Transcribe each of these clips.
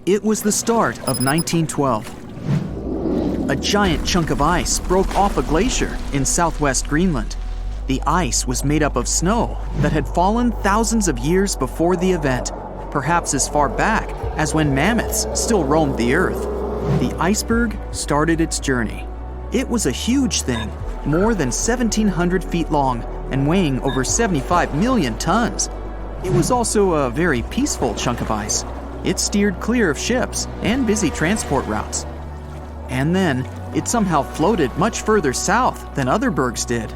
It was the start of 1912. A giant chunk of ice broke off a glacier in southwest Greenland. The ice was made up of snow that had fallen thousands of years before the event, perhaps as far back as when mammoths still roamed the earth. The iceberg started its journey. It was a huge thing, more than 1,700 feet long and weighing over 75 million tons. It was also a very peaceful chunk of ice. It steered clear of ships and busy transport routes. And then, it somehow floated much further south than other bergs did.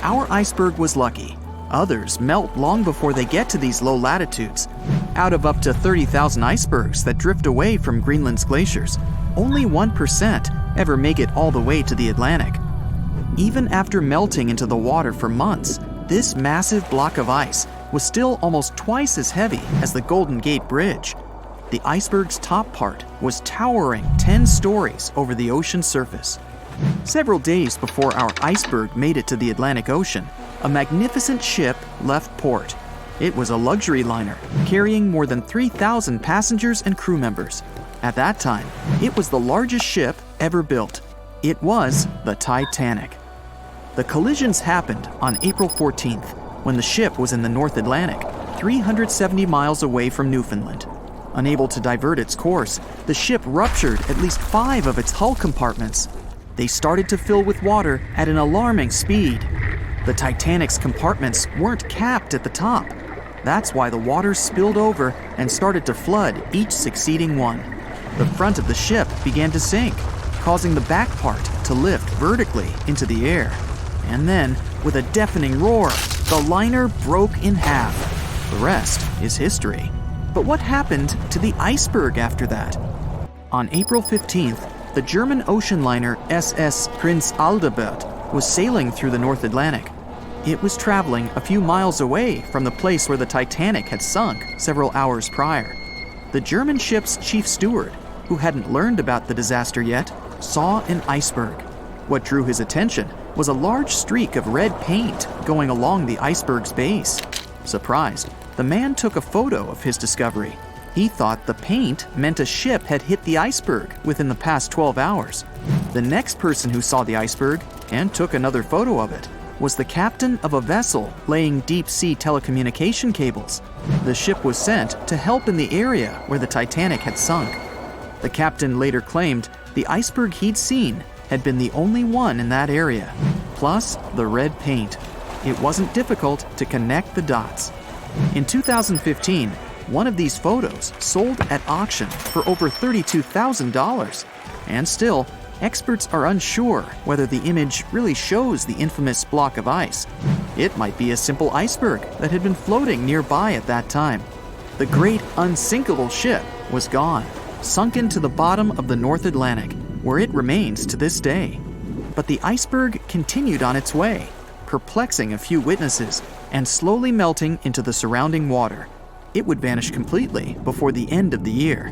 Our iceberg was lucky. Others melt long before they get to these low latitudes. Out of up to 30,000 icebergs that drift away from Greenland's glaciers, only 1% ever make it all the way to the Atlantic. Even after melting into the water for months, this massive block of ice was still almost twice as heavy as the Golden Gate Bridge. The iceberg's top part was towering 10 stories over the ocean surface. Several days before our iceberg made it to the Atlantic Ocean, a magnificent ship left port. It was a luxury liner carrying more than 3,000 passengers and crew members. At that time, it was the largest ship ever built. It was the Titanic. The collisions happened on April 14th, when the ship was in the North Atlantic, 370 miles away from Newfoundland. Unable to divert its course, the ship ruptured at least 5 of its hull compartments. They started to fill with water at an alarming speed. The Titanic's compartments weren't capped at the top. That's why the water spilled over and started to flood each succeeding one. The front of the ship began to sink, causing the back part to lift vertically into the air. And then, with a deafening roar, the liner broke in half. The rest is history. But what happened to the iceberg after that? On April 15th, the German ocean liner SS Prinz Adalbert was sailing through the North Atlantic. It was traveling a few miles away from the place where the Titanic had sunk several hours prior. The German ship's chief steward, who hadn't learned about the disaster yet, saw an iceberg. What drew his attention was a large streak of red paint going along the iceberg's base. Surprised, the man took a photo of his discovery. He thought the paint meant a ship had hit the iceberg within the past 12 hours. The next person who saw the iceberg and took another photo of it was the captain of a vessel laying deep-sea telecommunication cables. The ship was sent to help in the area where the Titanic had sunk. The captain later claimed the iceberg he'd seen had been the only one in that area, plus the red paint. It wasn't difficult to connect the dots. In 2015, one of these photos sold at auction for over $32,000. And still, experts are unsure whether the image really shows the infamous block of ice. It might be a simple iceberg that had been floating nearby at that time. The great unsinkable ship was gone, sunken to the bottom of the North Atlantic, where it remains to this day. But the iceberg continued on its way, perplexing a few witnesses and slowly melting into the surrounding water. It would vanish completely before the end of the year.